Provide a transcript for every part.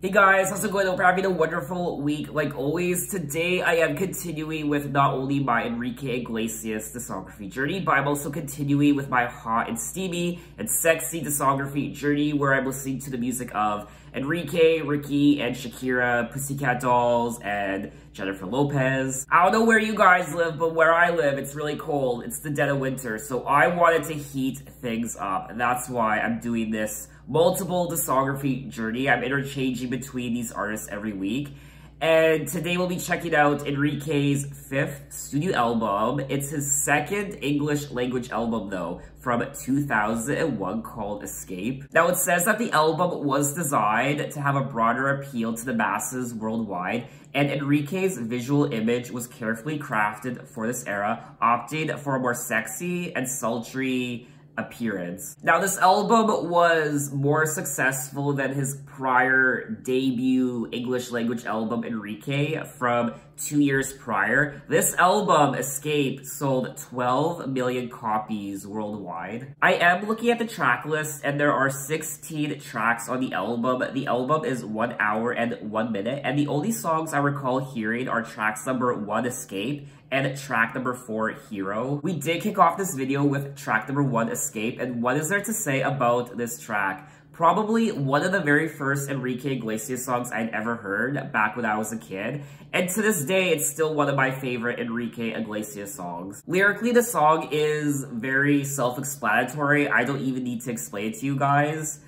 Hey guys, how's it going? Hope you're having a wonderful week. Like always, today I am continuing with not only my Enrique Iglesias discography journey, but I'm also continuing with my hot and steamy and sexy discography journey where I'm listening to the music of Enrique, Ricky, and Shakira, Pussycat Dolls, and Jennifer Lopez. I don't know where you guys live, but where I live, it's really cold. It's the dead of winter, so I wanted to heat things up, and that's why I'm doing this multiple discography journey. I'm interchanging between these artists every week. And today we'll be checking out Enrique's 5th studio album. It's his 2nd English language album though, from 2001 called Escape. Now it says that the album was designed to have a broader appeal to the masses worldwide, and Enrique's visual image was carefully crafted for this era, opting for a more sexy and sultry appearance. Now this album was more successful than his prior debut English language album Enrique from 2 years prior. This album, Escape, sold 12 million copies worldwide. I am looking at the track list and there are 16 tracks on the album. The album is 1 hour and 1 minute, and the only songs I recall hearing are tracks number 1, Escape, and track number 4, Hero. We did kick off this video with track number 1, Escape, and what is there to say about this track? Probably one of the very first Enrique Iglesias songs I'd ever heard back when I was a kid, and to this day, it's still one of my favorite Enrique Iglesias songs. Lyrically, the song is very self-explanatory. I don't even need to explain it to you guys.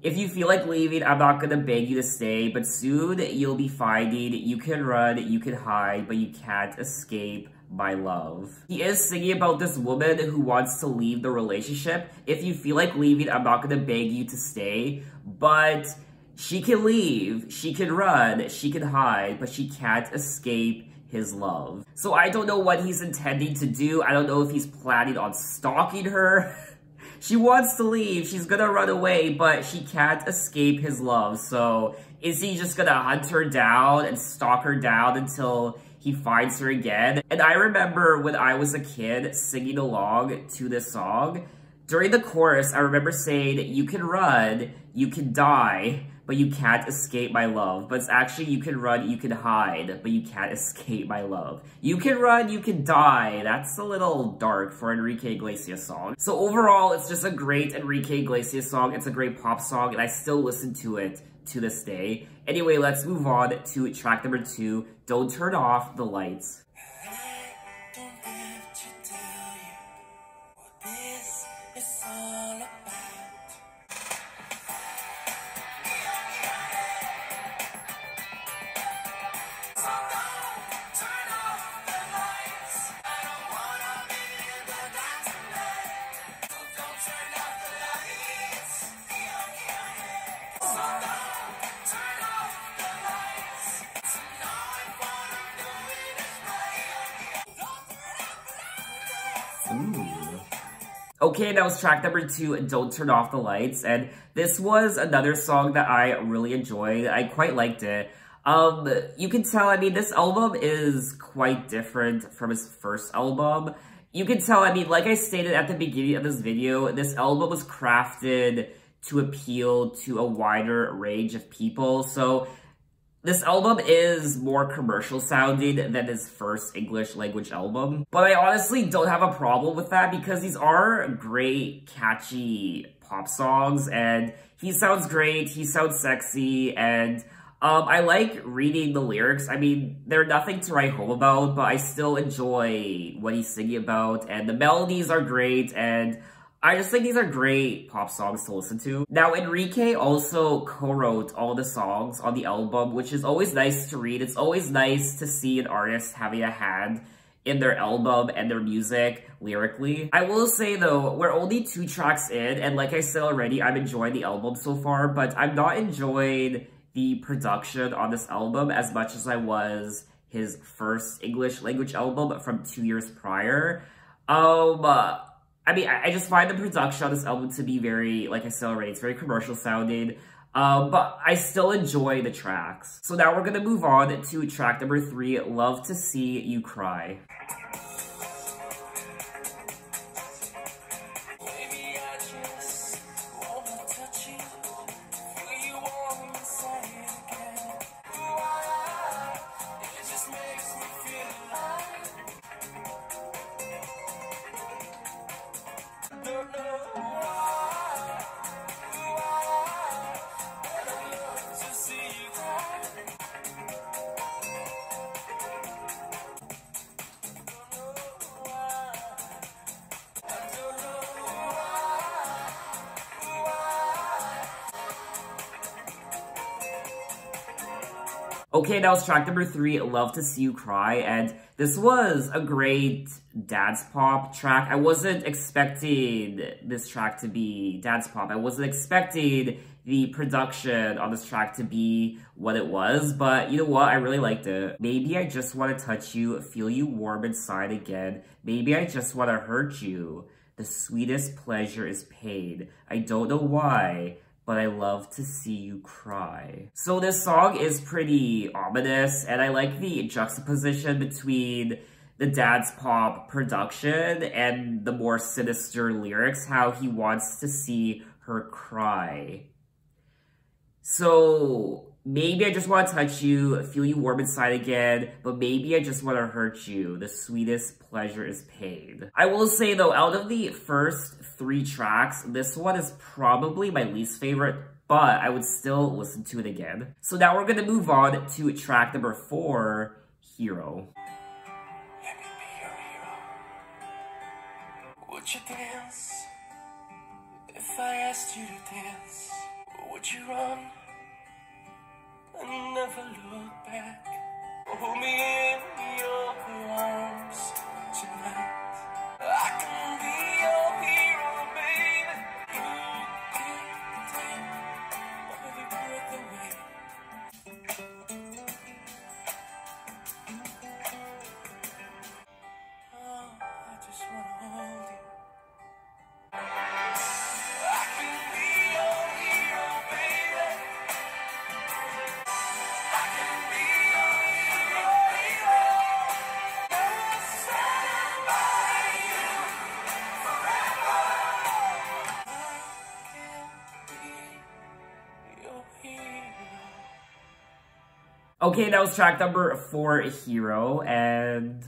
If you feel like leaving, I'm not gonna beg you to stay, but soon you'll be finding you can run, you can hide, but you can't escape my love. He is singing about this woman who wants to leave the relationship. If you feel like leaving, I'm not gonna beg you to stay, but she can leave, she can run, she can hide, but she can't escape his love. So I don't know what he's intending to do. I don't know if he's planning on stalking her. She wants to leave, she's gonna run away, but she can't escape his love. So is he just gonna hunt her down and stalk her down until he finds her again? And I remember when I was a kid singing along to this song. During the chorus, I remember saying, you can run, you can die, but you can't escape my love. But it's actually, you can run, you can hide, but you can't escape my love. You can run, you can die. That's a little dark for an Enrique Iglesias song. So overall, it's just a great Enrique Iglesias song. It's a great pop song, and I still listen to it to this day. Anyway, let's move on to track number 2, Don't Turn Off the Lights. Okay, that was track number 2, Don't Turn Off the Lights, and this was another song that I really enjoyed. I quite liked it. You can tell, I mean, this album is quite different from his first album. You can tell, I mean, like I stated at the beginning of this video, this album was crafted to appeal to a wider range of people, so this album is more commercial sounding than his first English language album. But I honestly don't have a problem with that because these are great, catchy pop songs, and he sounds great, he sounds sexy, and I like reading the lyrics. I mean, they're nothing to write home about, but I still enjoy what he's singing about, and the melodies are great, and I just think these are great pop songs to listen to. Now, Enrique also co-wrote all the songs on the album, which is always nice to read. It's always nice to see an artist having a hand in their album and their music lyrically. I will say though, we're only 2 tracks in, and like I said already, I'm enjoying the album so far, but I'm not enjoying the production on this album as much as I was his first English language album from 2 years prior. I mean, I just find the production on this album to be very, like I said already, it's very commercial sounding, but I still enjoy the tracks. So now we're gonna move on to track number 3, Love to See You Cry. Baby, I just wanna touch you, feel you warm inside again. Okay, that was track number 3, Love to See You Cry, and this was a great dance pop track. I wasn't expecting this track to be dance pop. I wasn't expecting the production on this track to be what it was, but you know what? I really liked it. Maybe I just want to touch you, feel you warm inside again. Maybe I just want to hurt you. The sweetest pleasure is paid. I don't know why, but I love to see you cry. So this song is pretty ominous, and I like the juxtaposition between the dance pop production and the more sinister lyrics, how he wants to see her cry. So maybe I just want to touch you, feel you warm inside again, but maybe I just want to hurt you. The sweetest pleasure is paid. I will say though, out of the first 3 tracks, this one is probably my least favorite, but I would still listen to it again. So now we're going to move on to track number 4, Hero. Let me be your hero. Would you dance if I asked you to dance? Or would you run and never look back? Hold me in your arms tonight. I can be your hero, baby. You can take my breath away. Oh, I just wanna hold you. I can be your hero, baby. I can be your hero, baby. I'll stand by you forever. I can be your hero. Okay, that was track number 4, Hero, and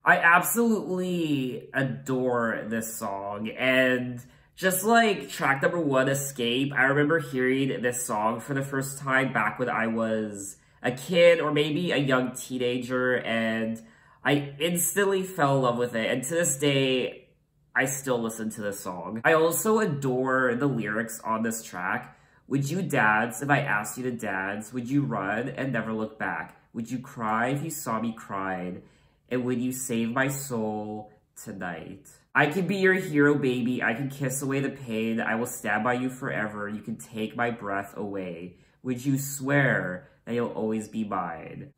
I absolutely adore this song. And just like track number 1, Escape, I remember hearing this song for the first time back when I was a kid or maybe a young teenager, and I instantly fell in love with it. And to this day, I still listen to this song. I also adore the lyrics on this track. Would you dance if I asked you to dance? Would you run and never look back? Would you cry if you saw me crying? And would you save my soul tonight? I can be your hero, baby. I can kiss away the pain. I will stand by you forever. You can take my breath away. Would you swear that you'll always be mine?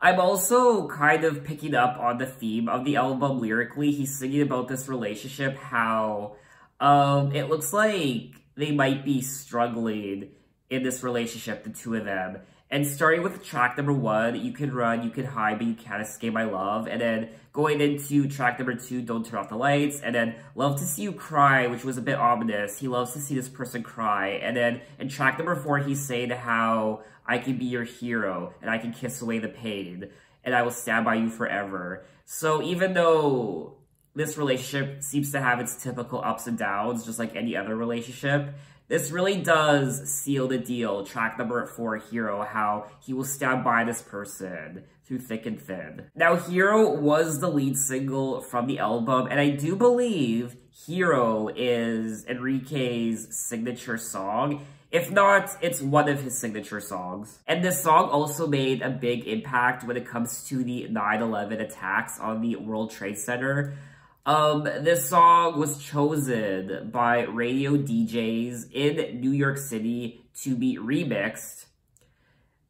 I'm also kind of picking up on the theme of the album lyrically. He's singing about this relationship, how it looks like they might be struggling in this relationship, the two of them. And starting with track number 1, you can run, you can hide, but you can't escape my love. And then going into track number 2, Don't Turn Off the Lights. And then Love to See You Cry, which was a bit ominous. He loves to see this person cry. And then in track number 4, he's saying how I can be your hero and I can kiss away the pain and I will stand by you forever. So even though this relationship seems to have its typical ups and downs, just like any other relationship, this really does seal the deal. Track number 4, Hero, how he will stand by this person through thick and thin. Now, Hero was the lead single from the album, and I do believe Hero is Enrique's signature song. If not, it's one of his signature songs. And this song also made a big impact when it comes to the 9/11 attacks on the World Trade Center. This song was chosen by radio DJs in New York City to be remixed.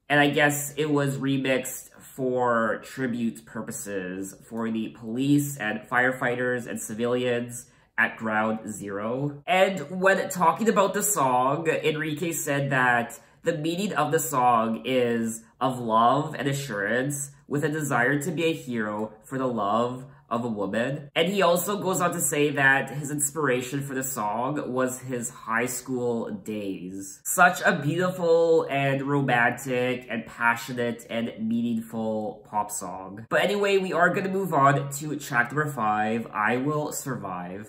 And I guess it was remixed for tribute purposes for the police and firefighters and civilians at Ground Zero. And when talking about the song, Enrique said that the meaning of the song is of love and assurance with a desire to be a hero for the love of a woman. And he also goes on to say that his inspiration for the song was his high school days. Such a beautiful and romantic and passionate and meaningful pop song. But anyway, we are going to move on to track number 5, I Will Survive.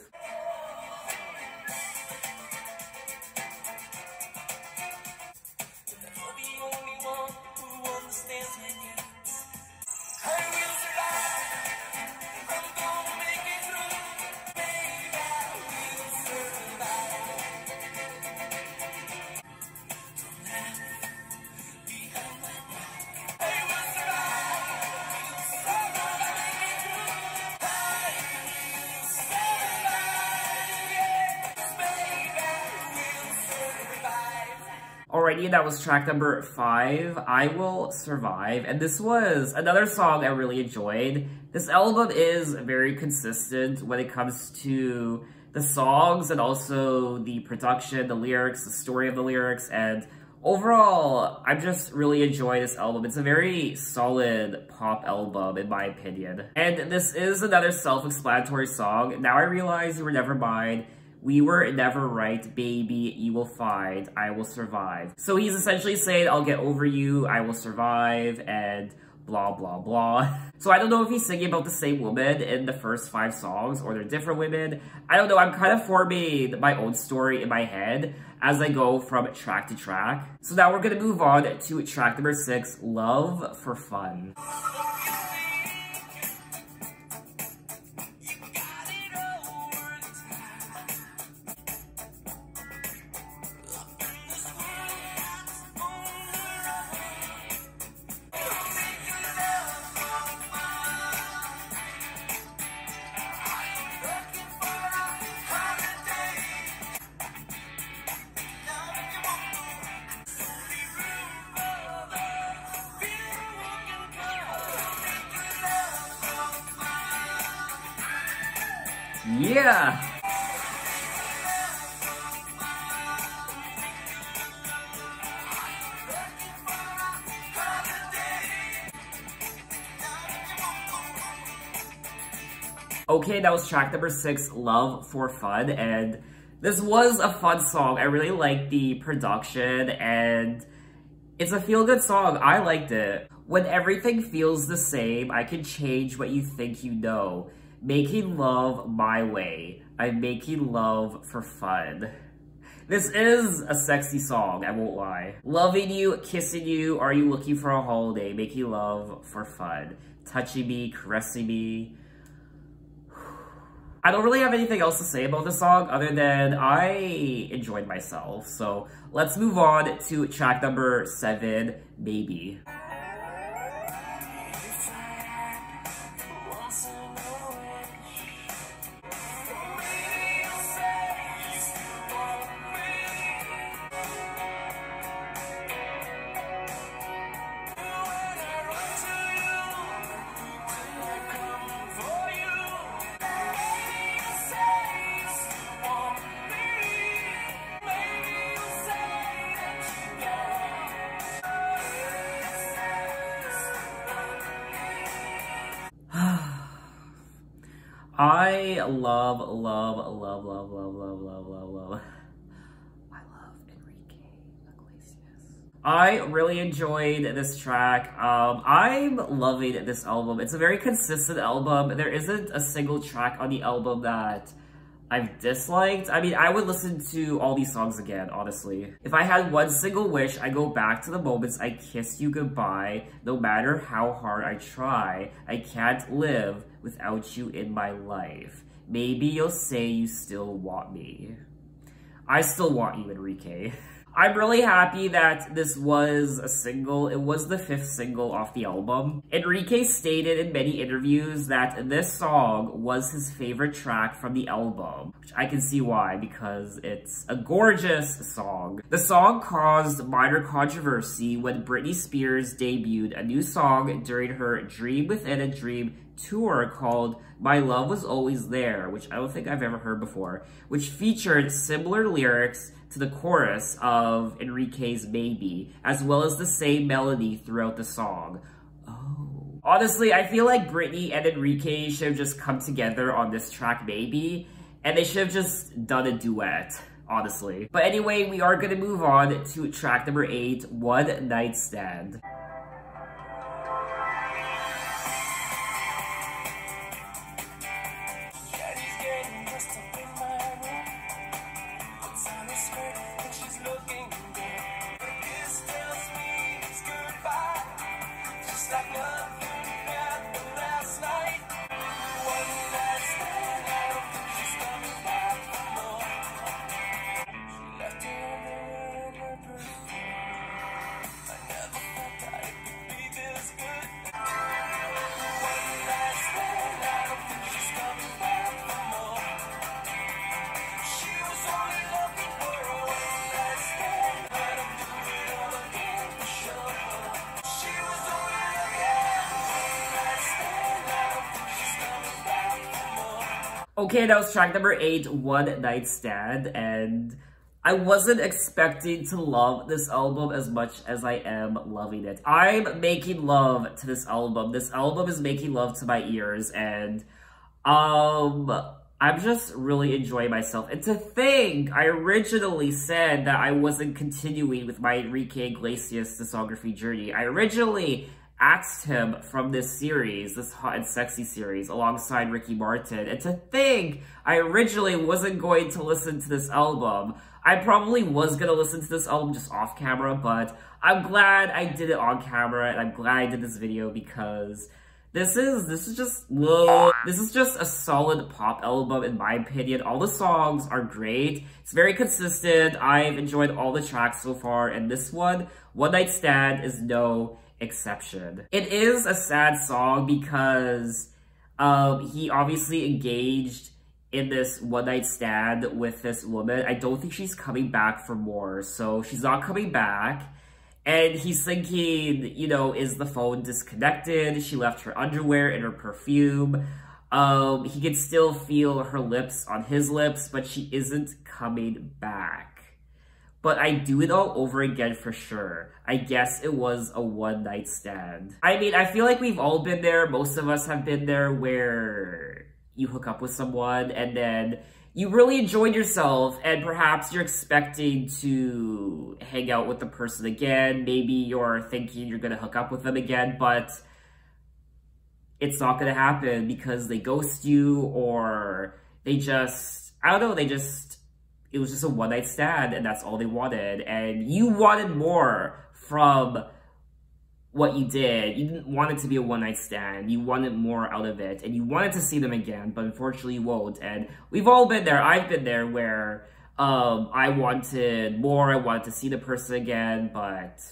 Alrighty, that was track number 5, I Will Survive, and this was another song I really enjoyed. This album is very consistent when it comes to the songs and also the production, the lyrics, the story of the lyrics, and overall, I'm just really enjoying this album. It's a very solid pop album, in my opinion. And this is another self-explanatory song. Now I realize you were never mine. We were never right, baby, you will find, I will survive. So he's essentially saying, I'll get over you, I will survive, and blah, blah, blah. So I don't know if he's singing about the same woman in the first 5 songs, or they're different women. I don't know, I'm kind of forming my own story in my head as I go from track to track. So now we're gonna move on to track number 6, Love for Fun. Yeah! Okay, that was track number 6, Love for Fun, and this was a fun song. I really liked the production, and it's a feel-good song. I liked it. When everything feels the same, I can change what you think you know. Making love my way. I'm making love for fun. This is a sexy song, I won't lie. Loving you, kissing you, are you looking for a holiday? Making love for fun. Touching me, caressing me. I don't really have anything else to say about this song other than I enjoyed myself. So let's move on to track number 7, Maybe. I love I love Enrique Iglesias. I really enjoyed this track. I'm loving this album. It's a very consistent album. There isn't a single track on the album that I've disliked. I mean, I would listen to all these songs again, honestly. If I had one single wish, I go back to the moments I kissed you goodbye. No matter how hard I try, I can't live without you in my life. Maybe you'll say you still want me. I still want you, Enrique. I'm really happy that this was a single. It was the 5th single off the album. Enrique stated in many interviews that this song was his favorite track from the album, which I can see why, because it's a gorgeous song. The song caused minor controversy when Britney Spears debuted a new song during her Dream Within a Dream tour called My Love Was Always There, which I don't think I've ever heard before, which featured similar lyrics to the chorus of Enrique's Maybe, as well as the same melody throughout the song. Oh. Honestly, I feel like Britney and Enrique should have just come together on this track Maybe, and they should have just done a duet, honestly. But anyway, we are gonna move on to track number 8, One Night Stand. Okay, that was track number 8, One Night Stand, and I wasn't expecting to love this album as much as I am loving it. I'm making love to this album. This album is making love to my ears, and I'm just really enjoying myself. And to think, I originally said that I wasn't continuing with my Enrique Iglesias discography journey. I originally axed him from this series, this Hot and Sexy series, alongside Ricky Martin. And to think, I originally wasn't going to listen to this album. I probably was going to listen to this album just off camera, but I'm glad I did it on camera, and I'm glad I did this video because this is just a solid pop album in my opinion. All the songs are great. It's very consistent. I've enjoyed all the tracks so far, and this one, One Night Stand, is no exception. It is a sad song because he obviously engaged in this one night stand with this woman. I don't think she's coming back for more, so she's not coming back. And he's thinking, you know, is the phone disconnected? She left her underwear and her perfume. He can still feel her lips on his lips, but she isn't coming back. But I do it all over again for sure. I guess it was a one night stand. I mean, I feel like we've all been there. Most of us have been there where you hook up with someone and then you really enjoyed yourself and perhaps you're expecting to hang out with the person again. Maybe you're thinking you're gonna hook up with them again, but it's not gonna happen because they ghost you or they just, I don't know, it was just a one night stand and that's all they wanted. And you wanted more from what you did. You didn't want it to be a one night stand. You wanted more out of it and you wanted to see them again, but unfortunately you won't. And we've all been there. I've been there where I wanted more. I wanted to see the person again, but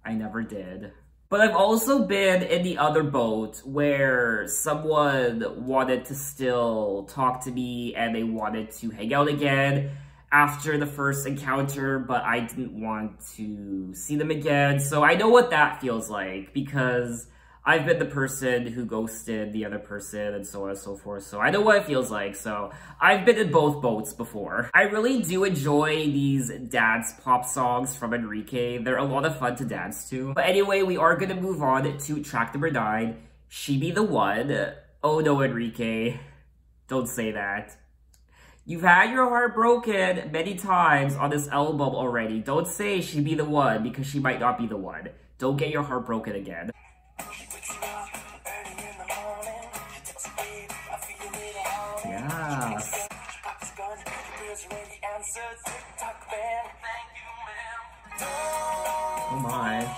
I never did. But I've also been in the other boat where someone wanted to still talk to me and they wanted to hang out again after the first encounter, but I didn't want to see them again. So I know what that feels like because I've been the person who ghosted the other person and so on and so forth. So I know what it feels like. So I've been in both boats before. I really do enjoy these dance pop songs from Enrique. They're a lot of fun to dance to. But anyway, we are going to move on to track number 9, She Be The One. Oh no, Enrique. Don't say that. You've had your heart broken many times on this album already. Don't say She Be The One because she might not be the one. Don't get your heart broken again. Yeah. Oh my.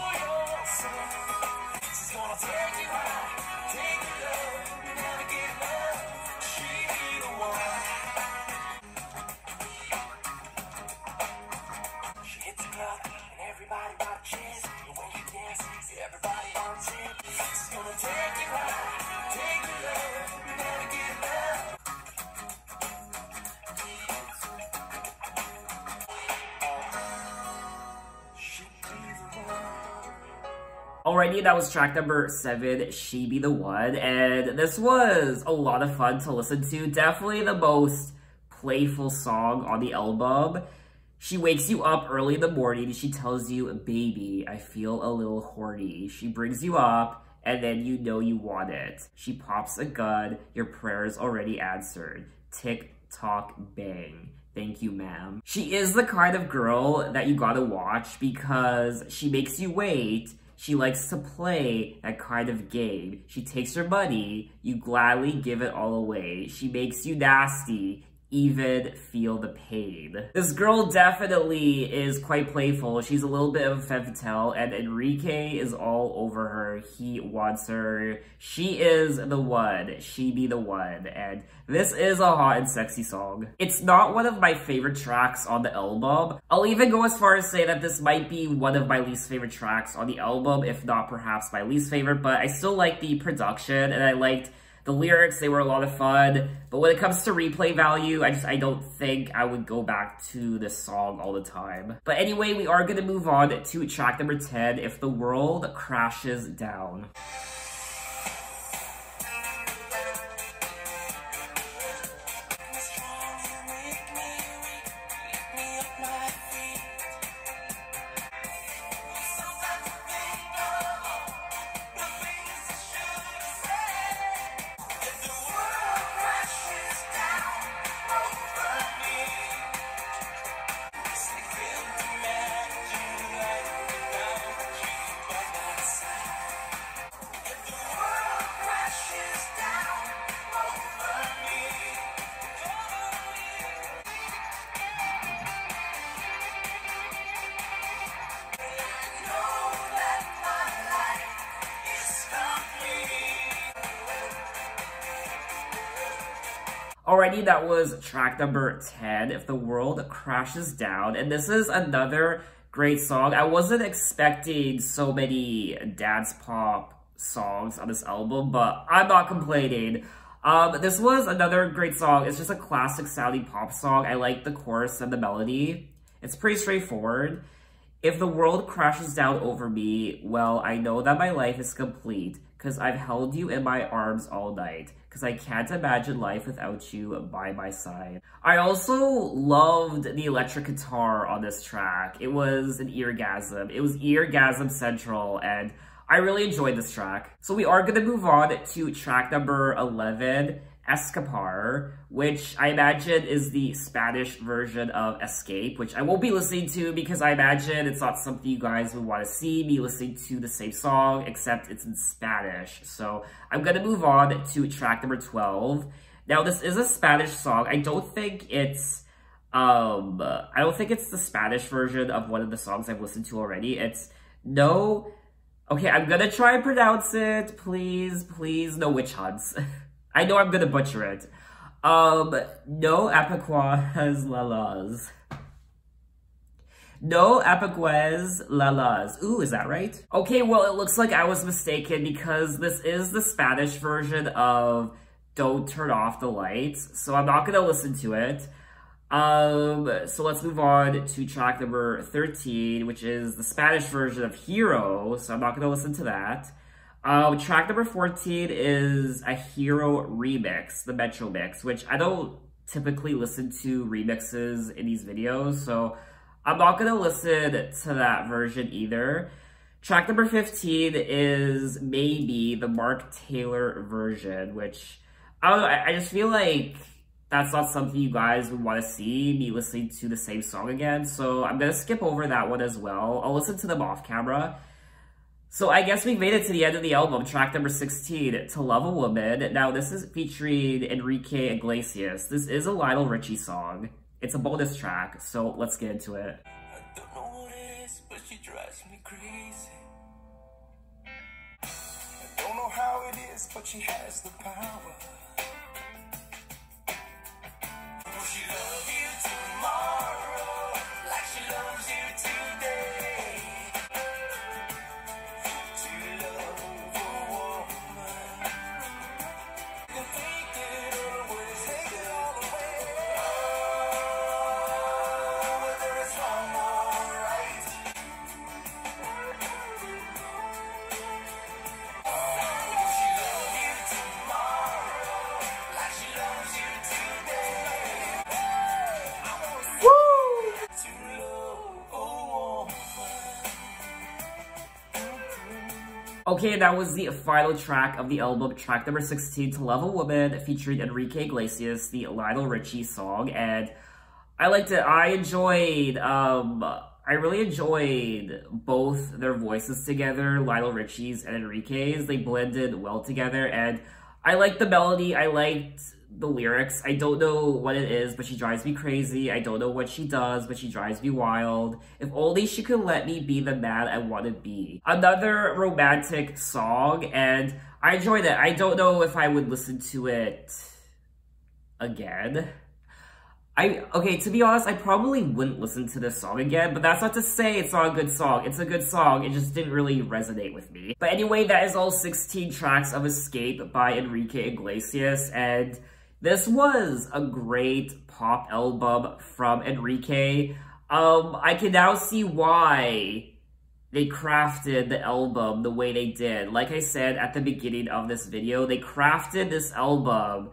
Alrighty, that was track number 7, She Be The One, and this was a lot of fun to listen to. Definitely the most playful song on the album. She wakes you up early in the morning, she tells you, baby, I feel a little horny. She brings you up, and then you know you want it. She pops a gun, your prayers already answered. Tick, tock, bang. Thank you, ma'am. She is the kind of girl that you gotta watch because she makes you wait. She likes to play that kind of game. She takes your money, you gladly give it all away. She makes you nasty, even feel the pain. This girl definitely is quite playful. She's a little bit of a femme fatale, and Enrique is all over her. He wants her. She is the one. She be the one. And this is a hot and sexy song. It's not one of my favorite tracks on the album. I'll even go as far as say that this might be one of my least favorite tracks on the album, if not perhaps my least favorite, but I still like the production, and I liked the lyrics. They were a lot of fun, but when it comes to replay value, I don't think I would go back to this song all the time. But anyway, we are going to move on to track number 10, If the World Crashes Down. Alrighty, that was track number 10, If the World Crashes Down. And this is another great song. I wasn't expecting so many dance pop songs on this album, but I'm not complaining. This was another great song. It's just a classic sounding pop song. I like the chorus and the melody. It's pretty straightforward. If the world crashes down over me, well, I know that my life is complete, because I've held you in my arms all night, because I can't imagine life without you by my side. I also loved the electric guitar on this track. It was an eargasm. It was eargasm central, and I really enjoyed this track. So we are going to move on to track number 11, Escapar, which I imagine is the Spanish version of Escape, which I won't be listening to because I imagine it's not something you guys would want to see me listening to the same song, except it's in Spanish. So I'm going to move on to track number 12. Now, this is a Spanish song. I don't think it's the Spanish version of one of the songs I've listened to already. It's No... Okay, I'm gonna try and pronounce it. Please, please, no witch hunts. I know I'm gonna butcher it. No apacuas lalas. No apacuas lalas. Ooh, is that right? Okay, well, it looks like I was mistaken because this is the Spanish version of Don't Turn Off the Lights, so I'm not gonna listen to it. So let's move on to track number 13, which is the Spanish version of Hero, so I'm not gonna listen to that. Track number 14 is a Hero remix, the Metro mix, which I don't typically listen to remixes in these videos, so I'm not gonna listen to that version either. Track number 15 is Maybe, the Mark Taylor version, which, I don't know, I just feel like that's not something you guys would want to see, me listening to the same song again, so I'm gonna skip over that one as well. I'll listen to them off camera. So I guess we made it to the end of the album, track number 16, To Love a Woman. Now this is featuring Enrique Iglesias. This is a Lionel Richie song. It's a bonus track, so let's get into it. I don't know what it is, but she drives me crazy. I don't know how it is, but she has the power. She loves you tomorrow, like she loves you today. To love a woman, you can take it or take it all away. Whether it's wrong or right. She loves you tomorrow, like she loves you today. Okay, that was the final track of the album, track number 16, To Love a Woman, featuring Enrique Iglesias, the Lionel Richie song, and I liked it. I really enjoyed both their voices together, Lionel Richie's and Enrique's. They blended well together, and I liked the melody, I liked the lyrics. I don't know what it is, but she drives me crazy. I don't know what she does, but she drives me wild. If only she could let me be the man I want to be. Another romantic song, and I enjoyed it. I don't know if I would listen to it again. Okay, to be honest, I probably wouldn't listen to this song again, but that's not to say it's not a good song. It's a good song, it just didn't really resonate with me. But anyway, that is all 16 tracks of Escape by Enrique Iglesias, and this was a great pop album from Enrique. I can now see why they crafted the album the way they did. Like I said at the beginning of this video, they crafted this album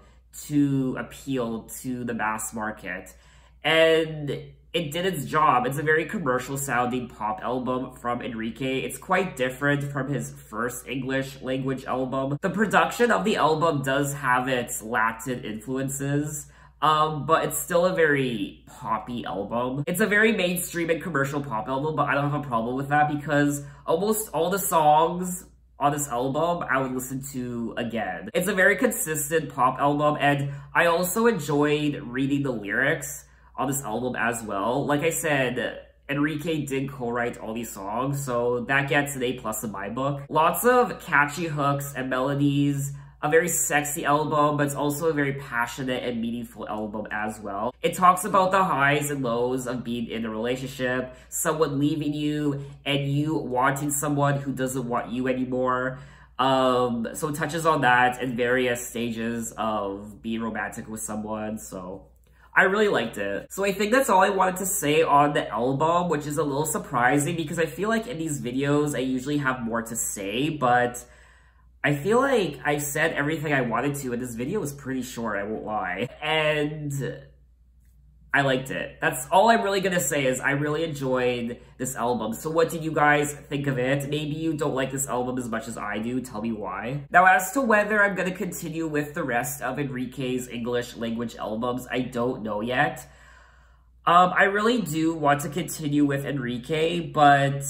to appeal to the mass market, and it did its job. It's a very commercial sounding pop album from Enrique. It's quite different from his first English language album. The production of the album does have its Latin influences, but it's still a very poppy album. It's a very mainstream and commercial pop album, but I don't have a problem with that because almost all the songs on this album I would listen to again. It's a very consistent pop album, and I also enjoyed reading the lyrics on this album as well. Like I said, Enrique did co-write all these songs, so that gets an A+ in my book. Lots of catchy hooks and melodies. a very sexy album, but it's also a very passionate and meaningful album as well. It talks about the highs and lows of being in a relationship, someone leaving you, and you wanting someone who doesn't want you anymore. So it touches on that in various stages of being romantic with someone, so I really liked it. So I think that's all I wanted to say on the album, which is a little surprising because I feel like in these videos I usually have more to say, but I feel like I said everything I wanted to, and this video was pretty short, I won't lie. And I liked it. That's all I'm really gonna say is I really enjoyed this album. So what did you guys think of it? Maybe you don't like this album as much as I do. Tell me why. Now, as to whether I'm gonna continue with the rest of Enrique's English language albums, I don't know yet. I really do want to continue with Enrique, but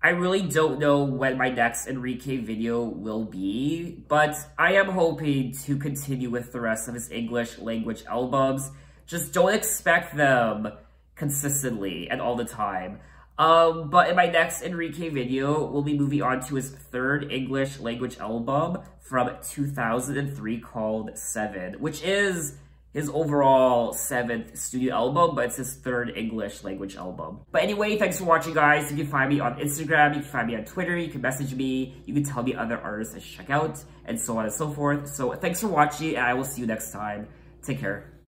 I really don't know when my next Enrique video will be. But I am hoping to continue with the rest of his English language albums. Just don't expect them consistently and all the time. But in my next Enrique video, we'll be moving on to his third English language album from 2003 called 7, which is his overall 7th studio album, but it's his third English language album. But anyway, thanks for watching, guys. You can find me on Instagram, you can find me on Twitter, you can message me, you can tell me other artists I should check out, and so on and so forth. So thanks for watching, and I will see you next time. Take care.